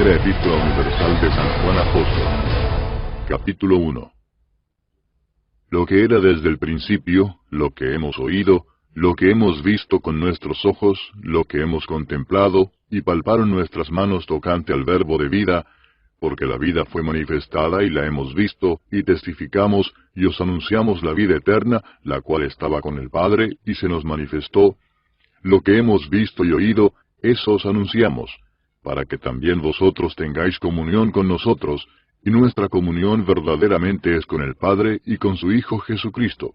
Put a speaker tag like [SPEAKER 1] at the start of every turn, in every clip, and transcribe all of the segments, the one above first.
[SPEAKER 1] Primera Epístola Universal de San Juan Apóstol. Capítulo 1. Lo que era desde el principio, lo que hemos oído, lo que hemos visto con nuestros ojos, lo que hemos contemplado, y palparon nuestras manos tocante al Verbo de vida, porque la vida fue manifestada y la hemos visto, y testificamos, y os anunciamos la vida eterna, la cual estaba con el Padre, y se nos manifestó. Lo que hemos visto y oído, eso os anunciamos, para que también vosotros tengáis comunión con nosotros, y nuestra comunión verdaderamente es con el Padre y con su Hijo Jesucristo.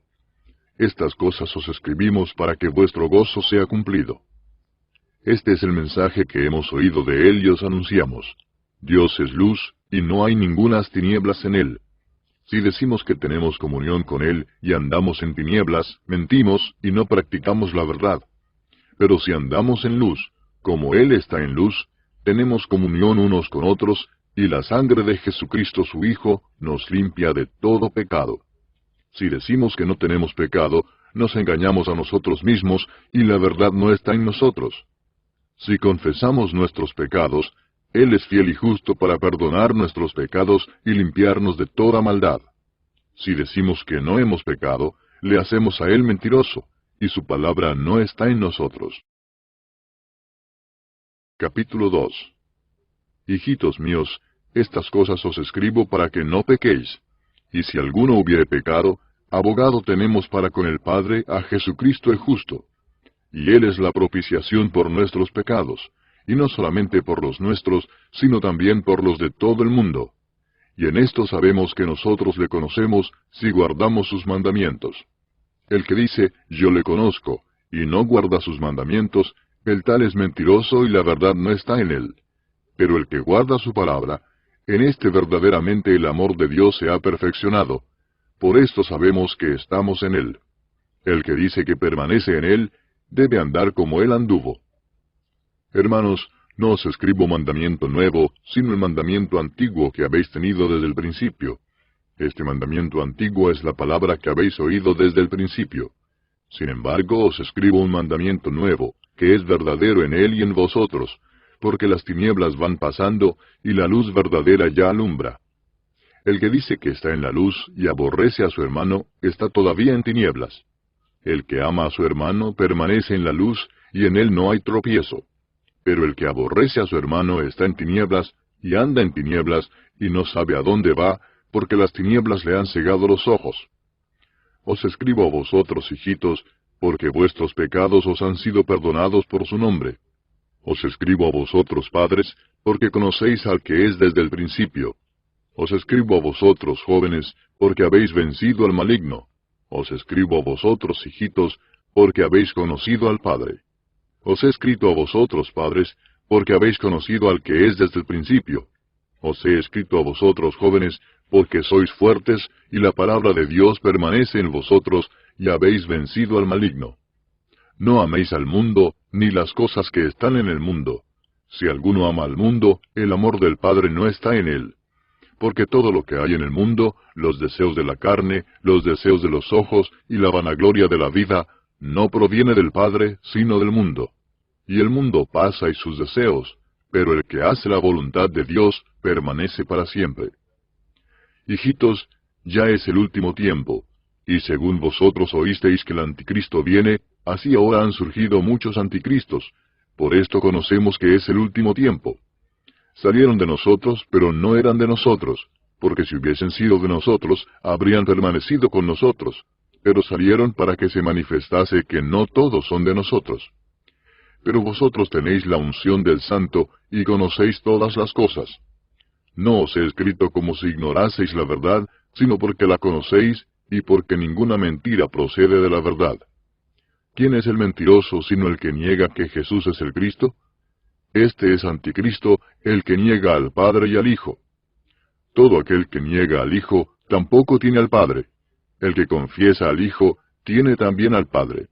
[SPEAKER 1] Estas cosas os escribimos para que vuestro gozo sea cumplido. Este es el mensaje que hemos oído de Él y os anunciamos. Dios es luz, y no hay ningunas tinieblas en Él. Si decimos que tenemos comunión con Él y andamos en tinieblas, mentimos y no practicamos la verdad. Pero si andamos en luz, como Él está en luz, tenemos comunión unos con otros, y la sangre de Jesucristo su Hijo nos limpia de todo pecado. Si decimos que no tenemos pecado, nos engañamos a nosotros mismos, y la verdad no está en nosotros. Si confesamos nuestros pecados, Él es fiel y justo para perdonar nuestros pecados y limpiarnos de toda maldad. Si decimos que no hemos pecado, le hacemos a Él mentiroso, y su palabra no está en nosotros. Capítulo 2. Hijitos míos, estas cosas os escribo para que no pequéis. Y si alguno hubiere pecado, abogado tenemos para con el Padre a Jesucristo el justo. Y Él es la propiciación por nuestros pecados, y no solamente por los nuestros, sino también por los de todo el mundo. Y en esto sabemos que nosotros le conocemos si guardamos sus mandamientos. El que dice, yo le conozco, y no guarda sus mandamientos, el tal es mentiroso y la verdad no está en él. Pero el que guarda su palabra, en este verdaderamente el amor de Dios se ha perfeccionado. Por esto sabemos que estamos en él. El que dice que permanece en él, debe andar como él anduvo. Hermanos, no os escribo mandamiento nuevo, sino el mandamiento antiguo que habéis tenido desde el principio. Este mandamiento antiguo es la palabra que habéis oído desde el principio. Sin embargo, os escribo un mandamiento nuevo, que es verdadero en él y en vosotros, porque las tinieblas van pasando, y la luz verdadera ya alumbra. El que dice que está en la luz y aborrece a su hermano, está todavía en tinieblas. El que ama a su hermano permanece en la luz, y en él no hay tropiezo. Pero el que aborrece a su hermano está en tinieblas, y anda en tinieblas, y no sabe a dónde va, porque las tinieblas le han cegado los ojos. Os escribo a vosotros, hijitos, porque vuestros pecados os han sido perdonados por su nombre. Os escribo a vosotros, padres, porque conocéis al que es desde el principio. Os escribo a vosotros, jóvenes, porque habéis vencido al maligno. Os escribo a vosotros, hijitos, porque habéis conocido al Padre. Os he escrito a vosotros, padres, porque habéis conocido al que es desde el principio. Os he escrito a vosotros, jóvenes, porque sois fuertes, y la palabra de Dios permanece en vosotros, y habéis vencido al maligno. No améis al mundo, ni las cosas que están en el mundo. Si alguno ama al mundo, el amor del Padre no está en él. Porque todo lo que hay en el mundo, los deseos de la carne, los deseos de los ojos, y la vanagloria de la vida, no proviene del Padre, sino del mundo. Y el mundo pasa y sus deseos, pero el que hace la voluntad de Dios permanece para siempre. Hijitos, ya es el último tiempo, y según vosotros oísteis que el anticristo viene, así ahora han surgido muchos anticristos. Por esto conocemos que es el último tiempo. Salieron de nosotros, pero no eran de nosotros, porque si hubiesen sido de nosotros, habrían permanecido con nosotros. Pero salieron para que se manifestase que no todos son de nosotros. Pero vosotros tenéis la unción del Santo, y conocéis todas las cosas. No os he escrito como si ignoraseis la verdad, sino porque la conocéis, y porque ninguna mentira procede de la verdad. ¿Quién es el mentiroso sino el que niega que Jesús es el Cristo? Este es anticristo, el que niega al Padre y al Hijo. Todo aquel que niega al Hijo, tampoco tiene al Padre. El que confiesa al Hijo, tiene también al Padre.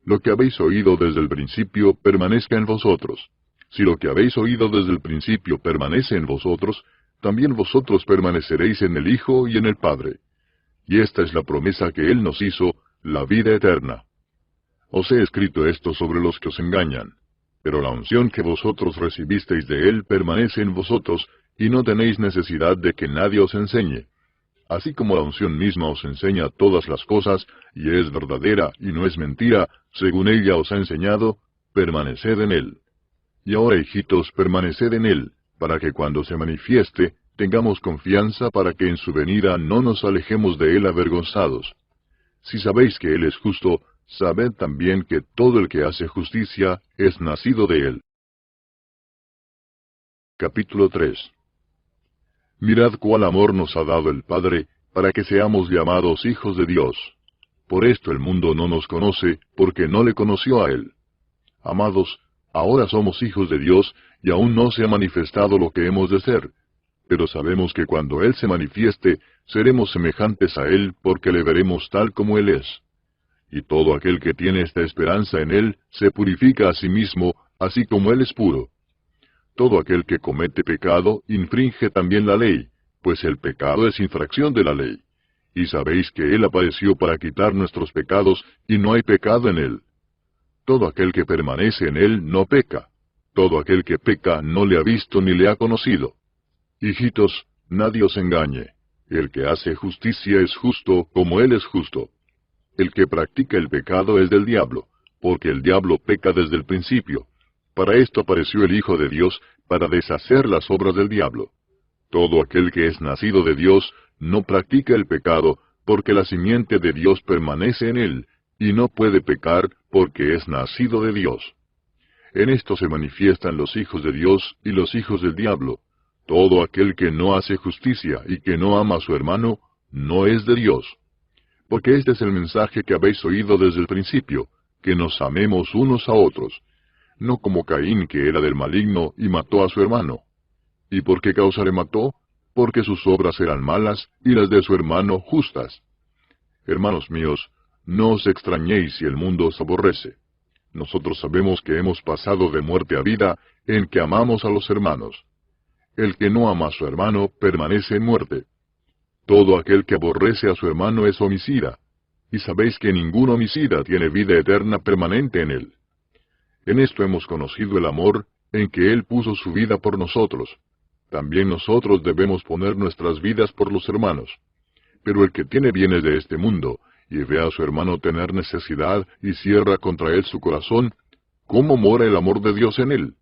[SPEAKER 1] Lo que habéis oído desde el principio permanezca en vosotros. Si lo que habéis oído desde el principio permanece en vosotros, también vosotros permaneceréis en el Hijo y en el Padre. Y esta es la promesa que Él nos hizo, la vida eterna. Os he escrito esto sobre los que os engañan. Pero la unción que vosotros recibisteis de Él permanece en vosotros, y no tenéis necesidad de que nadie os enseñe. Así como la unción misma os enseña todas las cosas, y es verdadera y no es mentira, según ella os ha enseñado, permaneced en Él. Y ahora, hijitos, permaneced en Él, para que cuando se manifieste, tengamos confianza para que en su venida no nos alejemos de Él avergonzados. Si sabéis que Él es justo, sabed también que todo el que hace justicia es nacido de Él. Capítulo 3. Mirad cuál amor nos ha dado el Padre, para que seamos llamados hijos de Dios. Por esto el mundo no nos conoce, porque no le conoció a Él. Amados, ahora somos hijos de Dios, y aún no se ha manifestado lo que hemos de ser. Pero sabemos que cuando Él se manifieste, seremos semejantes a Él, porque le veremos tal como Él es. Y todo aquel que tiene esta esperanza en Él, se purifica a sí mismo, así como Él es puro. Todo aquel que comete pecado, infringe también la ley, pues el pecado es infracción de la ley. Y sabéis que Él apareció para quitar nuestros pecados, y no hay pecado en Él. Todo aquel que permanece en Él no peca. Todo aquel que peca no le ha visto ni le ha conocido. Hijitos, nadie os engañe. El que hace justicia es justo como Él es justo. El que practica el pecado es del diablo, porque el diablo peca desde el principio. Para esto apareció el Hijo de Dios, para deshacer las obras del diablo. Todo aquel que es nacido de Dios no practica el pecado, porque la simiente de Dios permanece en él, y no puede pecar porque es nacido de Dios. En esto se manifiestan los hijos de Dios y los hijos del diablo. Todo aquel que no hace justicia y que no ama a su hermano, no es de Dios. Porque este es el mensaje que habéis oído desde el principio, que nos amemos unos a otros, no como Caín, que era del maligno y mató a su hermano. ¿Y por qué causa le mató? Porque sus obras eran malas y las de su hermano justas. Hermanos míos, no os extrañéis si el mundo os aborrece. Nosotros sabemos que hemos pasado de muerte a vida en que amamos a los hermanos. El que no ama a su hermano permanece en muerte. Todo aquel que aborrece a su hermano es homicida, y sabéis que ningún homicida tiene vida eterna permanente en él. En esto hemos conocido el amor, en que Él puso su vida por nosotros. También nosotros debemos poner nuestras vidas por los hermanos. Pero el que tiene bienes de este mundo, y ve a su hermano tener necesidad, y cierra contra él su corazón, ¿cómo mora el amor de Dios en él?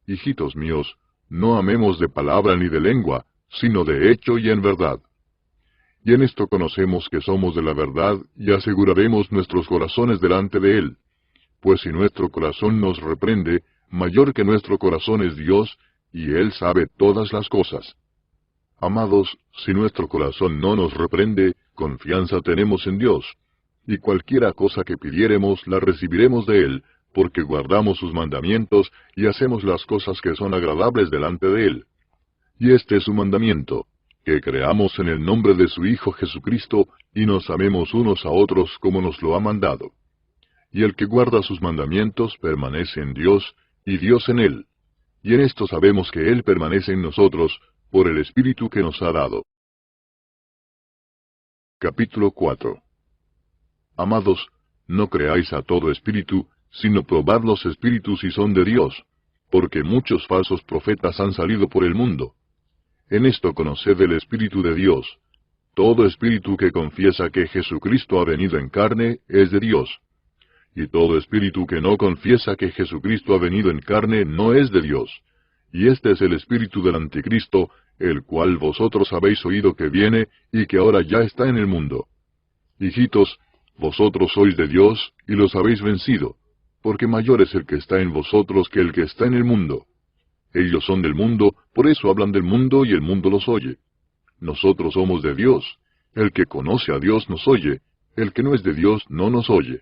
[SPEAKER 1] Hijitos míos, no amemos de palabra ni de lengua, sino de hecho y en verdad. Y en esto conocemos que somos de la verdad, y aseguraremos nuestros corazones delante de Él. Pues si nuestro corazón nos reprende, mayor que nuestro corazón es Dios, y Él sabe todas las cosas. Amados, si nuestro corazón no nos reprende, confianza tenemos en Dios, y cualquiera cosa que pidiéremos la recibiremos de Él, porque guardamos sus mandamientos y hacemos las cosas que son agradables delante de Él. Y este es su mandamiento, que creamos en el nombre de su Hijo Jesucristo, y nos amemos unos a otros como nos lo ha mandado. Y el que guarda sus mandamientos permanece en Dios, y Dios en él. Y en esto sabemos que Él permanece en nosotros, por el Espíritu que nos ha dado. Capítulo 4. Amados, no creáis a todo espíritu, sino probad los espíritus si son de Dios, porque muchos falsos profetas han salido por el mundo. En esto conoced el Espíritu de Dios. Todo espíritu que confiesa que Jesucristo ha venido en carne es de Dios. Y todo espíritu que no confiesa que Jesucristo ha venido en carne no es de Dios. Y este es el espíritu del anticristo, el cual vosotros habéis oído que viene y que ahora ya está en el mundo. Hijitos, vosotros sois de Dios y los habéis vencido, porque mayor es el que está en vosotros que el que está en el mundo. Ellos son del mundo, por eso hablan del mundo y el mundo los oye. Nosotros somos de Dios. El que conoce a Dios nos oye, el que no es de Dios no nos oye.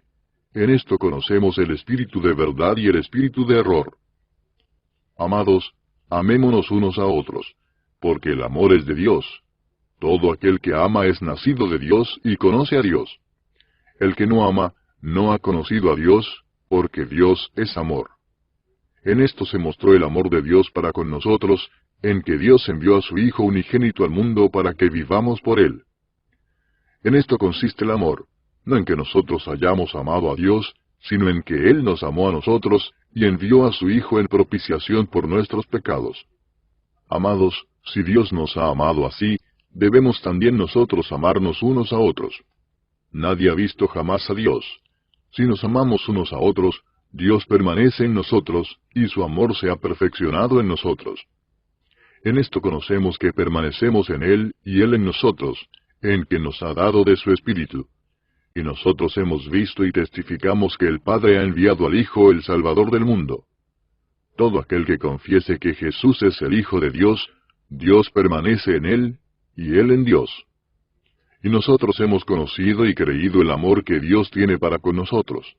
[SPEAKER 1] En esto conocemos el espíritu de verdad y el espíritu de error. Amados, amémonos unos a otros, porque el amor es de Dios. Todo aquel que ama es nacido de Dios y conoce a Dios. El que no ama no ha conocido a Dios, porque Dios es amor. En esto se mostró el amor de Dios para con nosotros, en que Dios envió a su Hijo unigénito al mundo para que vivamos por Él. En esto consiste el amor, no en que nosotros hayamos amado a Dios, sino en que Él nos amó a nosotros y envió a su Hijo en propiciación por nuestros pecados. Amados, si Dios nos ha amado así, debemos también nosotros amarnos unos a otros. Nadie ha visto jamás a Dios. Si nos amamos unos a otros, Dios permanece en nosotros, y su amor se ha perfeccionado en nosotros. En esto conocemos que permanecemos en Él y Él en nosotros, en que nos ha dado de su Espíritu. Y nosotros hemos visto y testificamos que el Padre ha enviado al Hijo, el Salvador del mundo. Todo aquel que confiese que Jesús es el Hijo de Dios, Dios permanece en Él, y Él en Dios. Y nosotros hemos conocido y creído el amor que Dios tiene para con nosotros.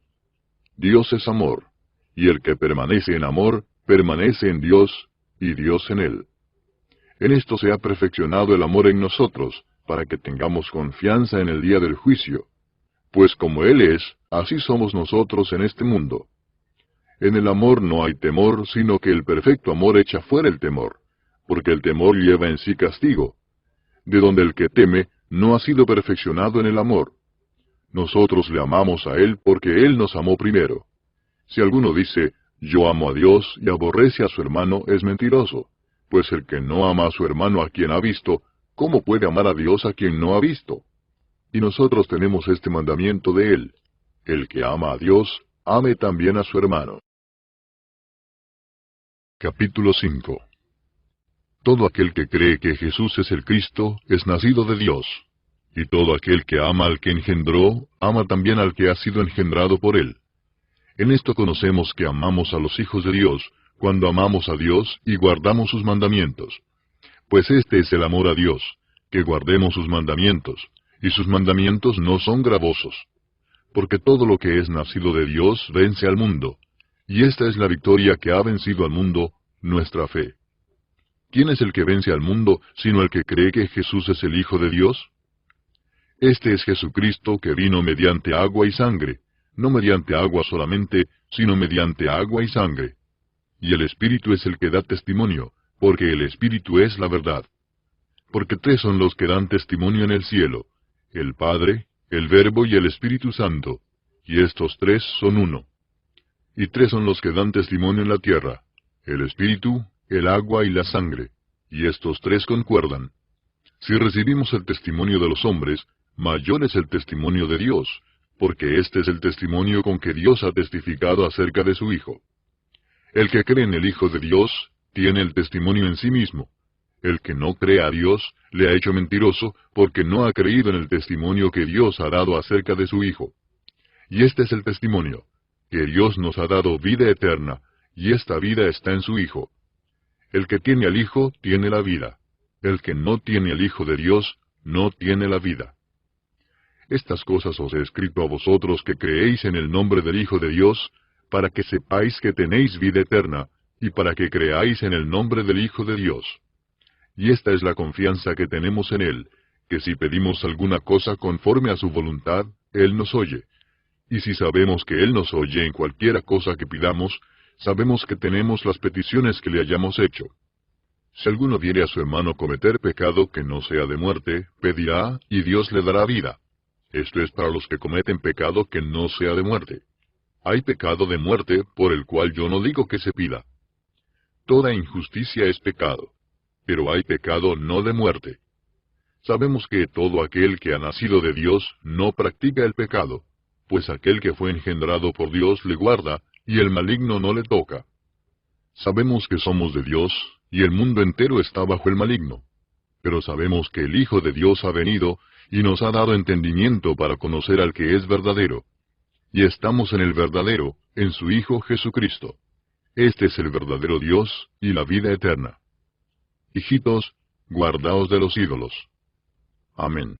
[SPEAKER 1] Dios es amor, y el que permanece en amor, permanece en Dios, y Dios en él. En esto se ha perfeccionado el amor en nosotros, para que tengamos confianza en el día del juicio. Pues como Él es, así somos nosotros en este mundo. En el amor no hay temor, sino que el perfecto amor echa fuera el temor, porque el temor lleva en sí castigo, de donde el que teme no ha sido perfeccionado en el amor. Nosotros le amamos a Él porque Él nos amó primero. Si alguno dice, yo amo a Dios y aborrece a su hermano, es mentiroso, pues el que no ama a su hermano a quien ha visto, ¿cómo puede amar a Dios a quien no ha visto? Y nosotros tenemos este mandamiento de Él: el que ama a Dios, ame también a su hermano. Capítulo 5. Todo aquel que cree que Jesús es el Cristo, es nacido de Dios. Y todo aquel que ama al que engendró, ama también al que ha sido engendrado por Él. En esto conocemos que amamos a los hijos de Dios, cuando amamos a Dios y guardamos sus mandamientos. Pues este es el amor a Dios, que guardemos sus mandamientos, y sus mandamientos no son gravosos. Porque todo lo que es nacido de Dios vence al mundo, y esta es la victoria que ha vencido al mundo, nuestra fe. ¿Quién es el que vence al mundo, sino el que cree que Jesús es el Hijo de Dios? Este es Jesucristo que vino mediante agua y sangre, no mediante agua solamente, sino mediante agua y sangre. Y el Espíritu es el que da testimonio, porque el Espíritu es la verdad. Porque tres son los que dan testimonio en el cielo: el Padre, el Verbo y el Espíritu Santo, y estos tres son uno. Y tres son los que dan testimonio en la tierra: el Espíritu, el agua y la sangre, y estos tres concuerdan. Si recibimos el testimonio de los hombres, mayor es el testimonio de Dios, porque este es el testimonio con que Dios ha testificado acerca de su Hijo. El que cree en el Hijo de Dios, tiene el testimonio en sí mismo. El que no cree a Dios, le ha hecho mentiroso, porque no ha creído en el testimonio que Dios ha dado acerca de su Hijo. Y este es el testimonio, que Dios nos ha dado vida eterna, y esta vida está en su Hijo. El que tiene al Hijo, tiene la vida. El que no tiene al Hijo de Dios, no tiene la vida. Estas cosas os he escrito a vosotros que creéis en el nombre del Hijo de Dios, para que sepáis que tenéis vida eterna, y para que creáis en el nombre del Hijo de Dios. Y esta es la confianza que tenemos en Él, que si pedimos alguna cosa conforme a su voluntad, Él nos oye. Y si sabemos que Él nos oye en cualquiera cosa que pidamos, sabemos que tenemos las peticiones que le hayamos hecho. Si alguno viere a su hermano cometer pecado que no sea de muerte, pedirá, y Dios le dará vida. Esto es para los que cometen pecado que no sea de muerte. Hay pecado de muerte, por el cual yo no digo que se pida. Toda injusticia es pecado, pero hay pecado no de muerte. Sabemos que todo aquel que ha nacido de Dios no practica el pecado, pues aquel que fue engendrado por Dios le guarda, y el maligno no le toca. Sabemos que somos de Dios, y el mundo entero está bajo el maligno. Pero sabemos que el Hijo de Dios ha venido, y nos ha dado entendimiento para conocer al que es verdadero. Y estamos en el verdadero, en su Hijo Jesucristo. Este es el verdadero Dios y la vida eterna. Hijitos, guardaos de los ídolos. Amén.